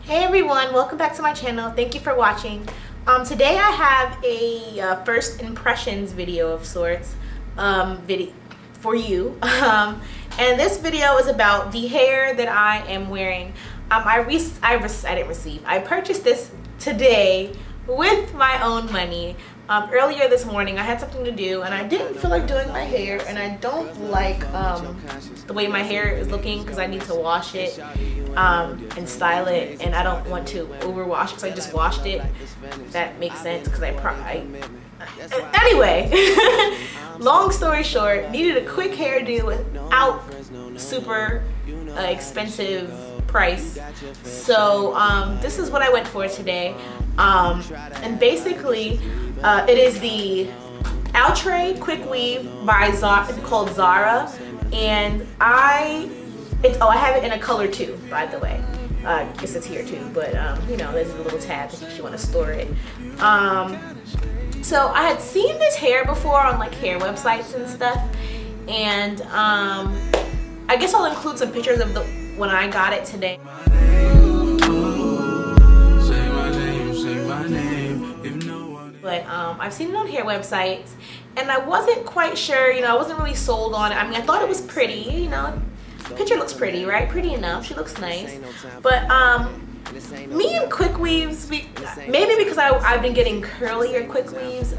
Hey everyone, welcome back to my channel. Thank you for watching. Today I have a first impressions video of sorts for you. And this video is about the hair that I am wearing. I purchased this today with my own money. Earlier this morning I had something to do and I didn't feel like doing my hair, and I don't like the way my hair is looking because I need to wash it and style it, and I don't want to overwash because I just washed it. That makes sense because anyway, long story short, needed a quick hairdo without super expensive price. So this is what I went for today, and basically it is the Outre quick weave by called Zahra, and I have it in a color too, by the way. I guess it's here too, but you know, there's a little tab if you want to store it. So I had seen this hair before on like hair websites and stuff, and I guess I'll include some pictures of when I got it today. But I've seen it on hair websites, and I wasn't quite sure, you know, I wasn't really sold on it. I mean, I thought it was pretty, you know, picture looks pretty, right? Pretty enough, she looks nice. But me and quick weaves, maybe because I've been getting curlier quick weaves,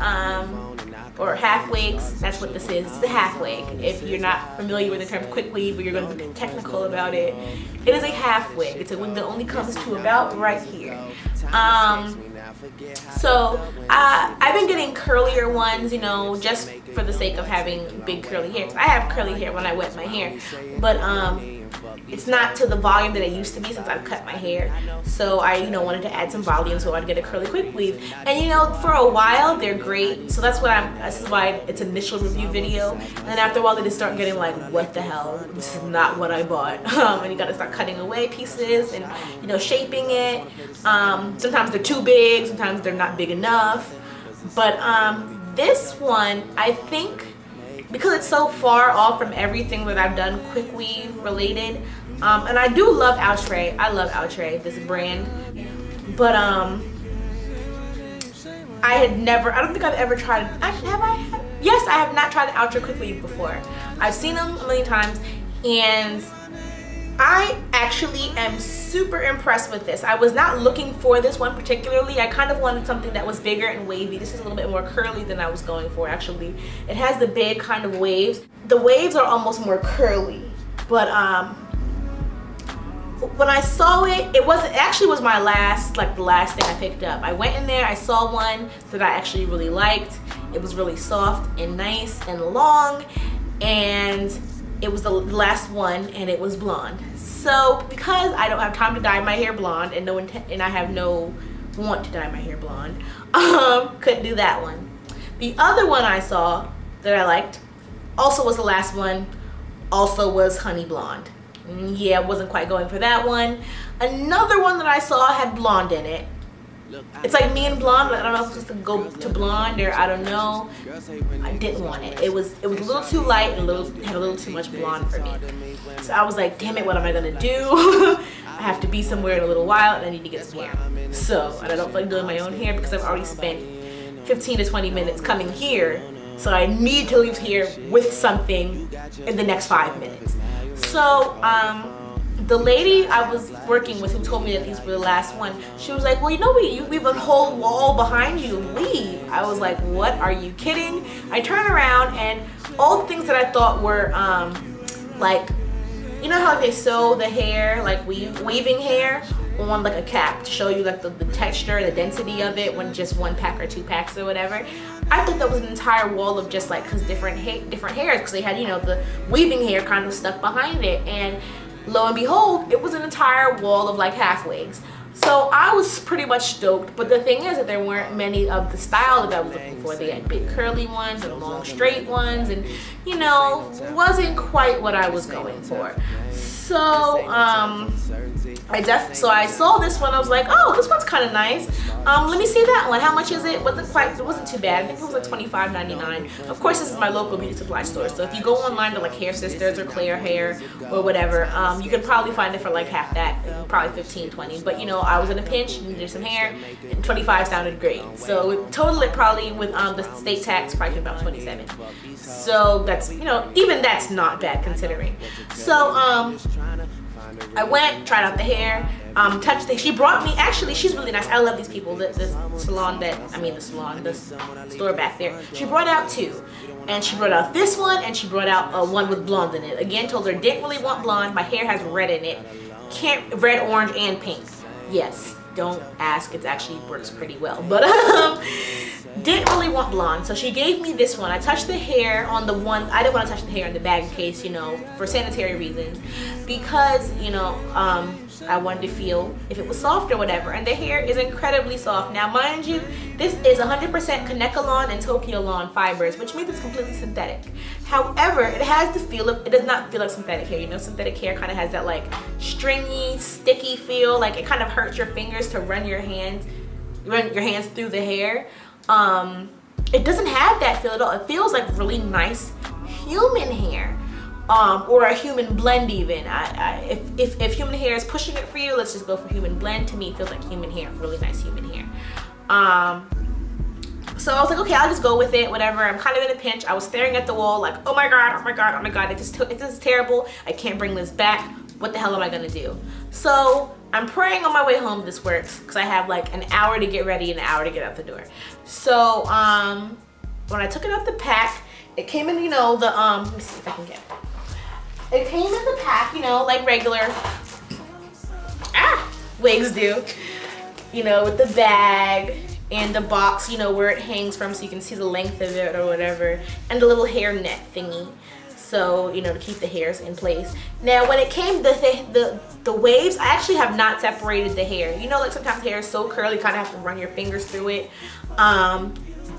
or half wigs. That's what this is. It's a half wig. If you're not familiar with the term quick weave, or you're going to be technical about it, it is a half wig. It's a wig that only comes to about right here. So I've been getting curlier ones, you know, just for the sake of having big curly hair. I have curly hair when I wet my hair, but it's not to the volume that it used to be since I've cut my hair. So I, you know, wanted to add some volume, so I'd get a curly quick weave. And you know, for a while they're great. So this is why it's an initial review video. And then after a while they just start getting like, what the hell? This is not what I bought. And you gotta start cutting away pieces and, you know, shaping it. Sometimes they're too big, sometimes they're not big enough. But this one, I think, because it's so far off from everything that I've done quick weave related, and I do love Outre. I love Outre, this brand, but I don't think I've ever tried, actually have I? Yes, I have not tried an Outre quick weave before. I've seen them a million times, and I actually am super impressed with this. I was not looking for this one particularly. I kind of wanted something that was bigger and wavy. This is a little bit more curly than I was going for, actually. It has the big kind of waves. The waves are almost more curly, but when I saw it, it actually was my the last thing I picked up. I went in there, I saw one that I actually really liked. It was really soft and nice and long, and it was the last one, and it was blonde. So because I don't have time to dye my hair blonde, and I have no want to dye my hair blonde, couldn't do that one. The other one I saw that I liked also was the last one, also was honey blonde. Yeah, I wasn't quite going for that one. Another one that I saw had blonde in it. It's like me and blonde, but I don't know if it's supposed to go to blonde, or I don't know. I didn't want it. It was a little too light and had a little too much blonde for me. So I was like, damn it, what am I gonna do? I have to be somewhere in a little while, and I need to get some hair. So, and I don't feel like doing my own hair because I've already spent 15 to 20 minutes coming here. So I need to leave here with something in the next 5 minutes. So, the lady I was working with who told me that these were the last one, she was like, well, you know, we have a whole wall behind you of weave. I was like, what, are you kidding? I turn around, and all the things that I thought were like, you know how they sew the hair, like weaving hair on like a cap to show you like the texture, the density of it when just 1 pack or 2 packs or whatever. I thought that was an entire wall of just like, cause different hairs, because they had, you know, the weaving hair kind of stuck behind it, and lo and behold, it was an entire wall of like half wigs. So I was pretty much stoked, but the thing is that there weren't many of the style that I was looking for. They had big curly ones and long straight ones, and you know, wasn't quite what I was going for. So So I saw this one. I was like, oh, this one's kind of nice. Let me see that one. How much is it? It wasn't too bad. I think it was like $25.99. Of course, this is my local beauty supply store. So if you go online to like Hair Sisters or Claire Hair or whatever, you can probably find it for like half that, probably $15, $20. But you know, I was in a pinch, needed some hair, and $25 sounded great. So total it probably with the state tax probably about $27. So that's, you know, even that's not bad considering. So I went, tried out the hair, touched it. She brought me, actually, she's really nice. I love these people. The store back there. She brought out two. And she brought out this one, and she brought out one with blonde in it. Again, told her, didn't really want blonde. My hair has red in it. Red, orange, and pink. Yes, don't ask. It actually works pretty well. But, didn't really want blonde, so she gave me this one. I touched the hair on the one. I didn't want to touch the hair in the bag in case, you know, for sanitary reasons, because, you know, I wanted to feel if it was soft or whatever. And the hair is incredibly soft. Now, mind you, this is 100% Kanekalon and Tokyolon fibers, which means it's completely synthetic. However, it has the feel of, it does not feel like synthetic hair. You know, synthetic hair kind of has that like stringy, sticky feel. Like it kind of hurts your fingers to run your hands through the hair. It doesn't have that feel at all. It feels like really nice human hair, or a human blend even. If human hair is pushing it for you, let's just go for human blend. To me, it feels like human hair, really nice human hair. So I was like, okay, I'll just go with it, whatever. I'm kind of in a pinch. I was staring at the wall like, oh my God, oh my God, oh my God. If this is terrible, I can't bring this back. What the hell am I gonna do? So I'm praying on my way home this works, because I have like an hour to get ready and an hour to get out the door. So when I took it out the pack, it came in, you know, the let me see if I can get it. It came in the pack, you know, like regular wigs do, you know, with the bag and the box, you know, where it hangs from so you can see the length of it or whatever, and the little hair net thingy. So, you know, to keep the hairs in place. Now, when it came to the waves, I actually have not separated the hair. You know, like sometimes hair is so curly, you kind of have to run your fingers through it.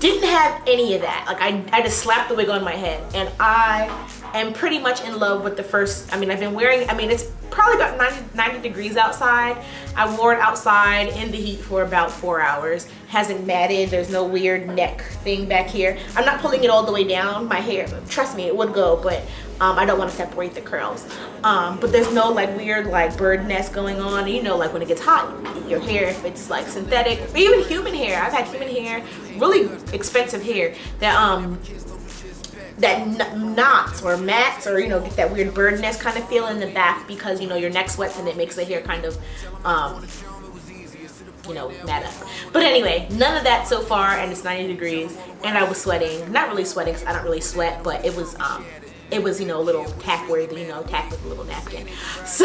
Didn't have any of that. Like I just slapped the wig on my head, and I am pretty much in love with the first. I mean, I've been wearing, I mean, it's probably about 90 degrees outside. I wore it outside in the heat for about 4 hours. Hasn't matted. There's no weird neck thing back here. I'm not pulling it all the way down. My hair, trust me, it would go, but I don't want to separate the curls. But there's no like weird like bird nest going on. You know, like when it gets hot, your hair, if it's like synthetic, or even human hair. I've had human hair, really expensive hair that knots or mats, or, you know, get that weird bird nest kind of feel in the back, because, you know, your neck sweats and it makes the hair kind of you know, mat up. But anyway, none of that so far, and it's 90 degrees, and I was sweating. Not really sweating, because I don't really sweat, but it was, you know, a little tack worthy, you know, tack with a little napkin. So,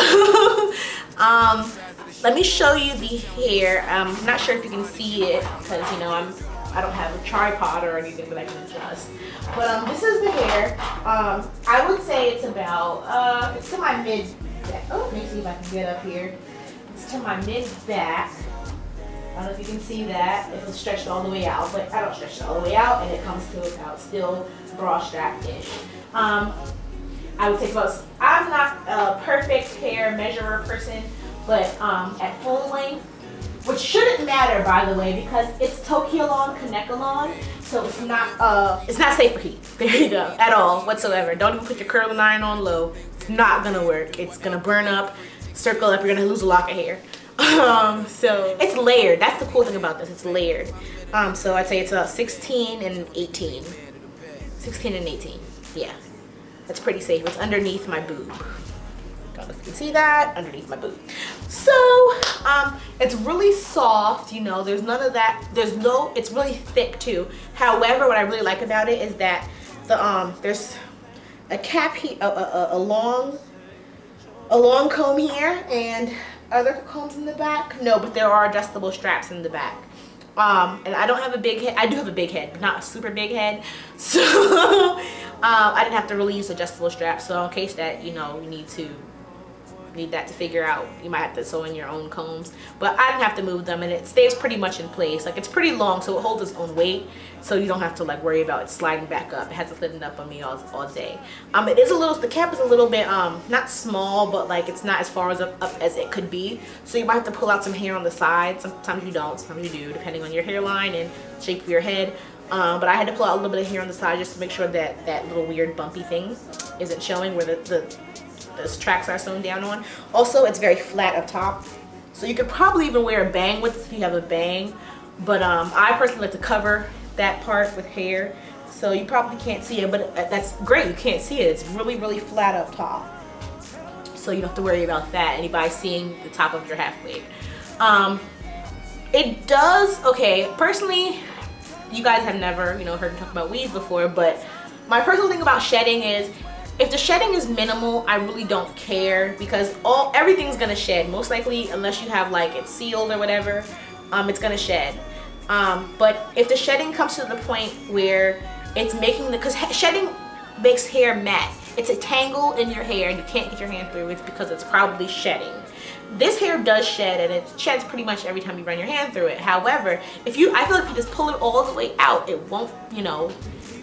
let me show you the hair. I'm not sure if you can see it, because, you know, I don't have a tripod or anything that I can adjust. But this is the hair. I would say it's about, it's to my mid back. Oh, let me see if I can get up here. It's to my mid back. I don't know if you can see that, if it's stretched all the way out, but I don't stretch it all the way out, and it comes to about still bra strap-ish. I would say about, I'm not a perfect hair measurer person, but at full length, which shouldn't matter, by the way, because it's Tokyolon Kanekalon, so it's not safe for heat. There you go, at all, whatsoever. Don't even put your curling iron on low. It's not gonna work. It's gonna burn up, circle up, you're gonna lose a lock of hair. So it's layered. That's the cool thing about this. It's layered. So I'd say it's 16 and 18. 16 and 18. Yeah, that's pretty safe. It's underneath my boob. Don't know if you can see that, underneath my boob. So it's really soft. You know, there's none of that. It's really thick too. However, what I really like about it is that there's a cap here, a long comb here, and other combs in the back. No, but there are adjustable straps in the back. And I don't have a big head. I do have a big head, but not a super big head. So I didn't have to really use adjustable straps. So in case that, you know, you need to need that to figure out. You might have to sew in your own combs, but I didn't have to move them, and it stays pretty much in place. Like, it's pretty long, so it holds its own weight, so you don't have to like worry about it sliding back up. It hasn't slid up on me all day. It is a little, the cap is a little bit not small, but like it's not as far as up as it could be, so you might have to pull out some hair on the side. Sometimes you don't, sometimes you do, depending on your hairline and shape of your head. But I had to pull out a little bit of hair on the side just to make sure that that little weird bumpy thing isn't showing where the tracks are sewn down on. Also, it's very flat up top, so you could probably even wear a bang with this if you have a bang, but I personally like to cover that part with hair, so you probably can't see it, but that's great. You can't see it. It's really, really flat up top, so you don't have to worry about that, anybody seeing the top of your half wig. It does, okay, personally, you guys have never, you know, heard me talk about weaves before, but my personal thing about shedding is, if the shedding is minimal, I really don't care, because everything's gonna shed, most likely, unless you have like it sealed or whatever, it's gonna shed. But if the shedding comes to the point where it's making because shedding makes hair matte. It's a tangle in your hair and you can't get your hand through it because it's probably shedding. This hair does shed, and it sheds pretty much every time you run your hand through it. However, I feel like if you just pull it all the way out, it won't, you know,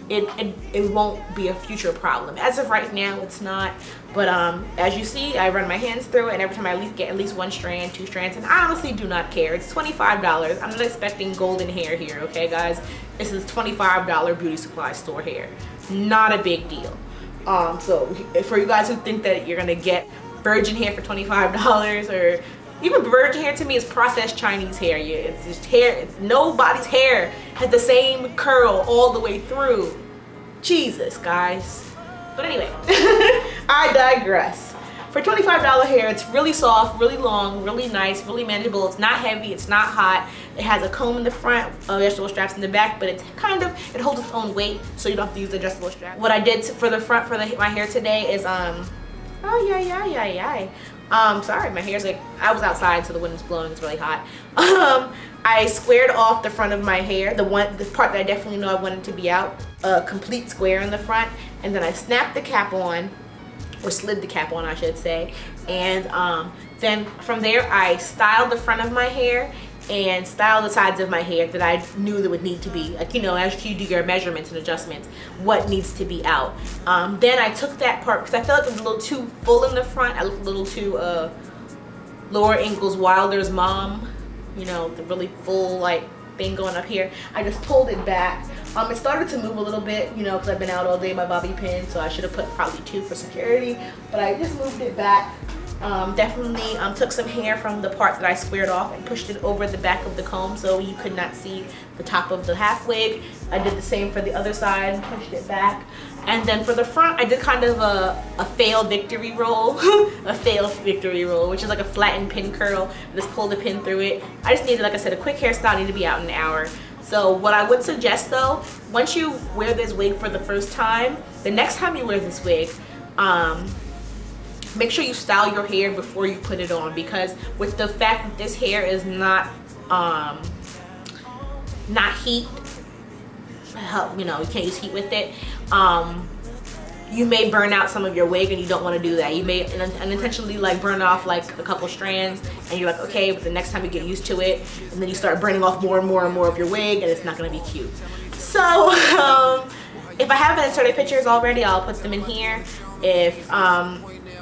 it won't be a future problem. As of right now, it's not. But as you see, I run my hands through it, and every time I get at least one strand, 2 strands, and I honestly do not care. It's $25. I'm not expecting golden hair here, okay, guys? This is $25 beauty supply store hair. Not a big deal. So for you guys who think that you're gonna get virgin hair for $25, or even virgin hair, to me is processed Chinese hair. It's just hair. Nobody's hair has the same curl all the way through. Jesus, guys. But anyway, I digress. For $25 hair, it's really soft, really long, really nice, really manageable. It's not heavy, it's not hot. It has a comb in the front, adjustable straps in the back, but it holds its own weight, so you don't have to use the adjustable strap. What I did for the front for my hair today is sorry, my hair's like, I was outside, so the wind is blowing, it's really hot. I squared off the front of my hair, the part that I definitely know I wanted to be out, a complete square in the front, and then I snapped the cap on, or slid the cap on, I should say, and then from there I styled the front of my hair and styled the sides of my hair that I knew that would need to be, like, you know, as you do your measurements and adjustments, what needs to be out. Then I took that part, because I felt like it was a little too full in the front. I looked a little too Laura Ingalls Wilder's mom, you know, the really full like thing going up here. I just pulled it back. It started to move a little bit, you know, because I've been out all day by bobby pin, so I should have put probably 2 for security, but I just moved it back. Definitely took some hair from the part that I squared off and pushed it over the back of the comb so you could not see the top of the half wig. I did the same for the other side and pushed it back. And then for the front, I did kind of a failed victory roll. A failed victory roll, which is like a flattened pin curl. Just pull the pin through it. I just needed, like I said, a quick hairstyle. I need to be out in an hour. So what I would suggest though, once you wear this wig for the first time, the next time you wear this wig, make sure you style your hair before you put it on, because with the fact that this hair is not heat, you know, you can't use heat with it, you may burn out some of your wig, and you don't want to do that. You may unintentionally like burn off like a couple strands, and you're like, okay, but the next time you get used to it, and then you start burning off more and more and more of your wig, and it's not going to be cute. So if I haven't inserted pictures already, I'll put them in here. If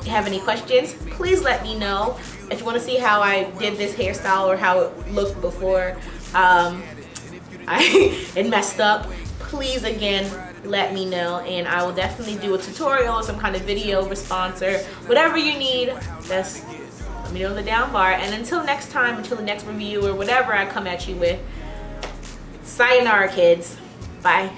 you have any questions, please let me know. If you want to see how I did this hairstyle or how it looked before it messed up, please again let me know, and I will definitely do a tutorial or some kind of video response or whatever you need. Just let me know in the down bar. And until next time, until the next review or whatever I come at you with, sayonara, kids. Bye.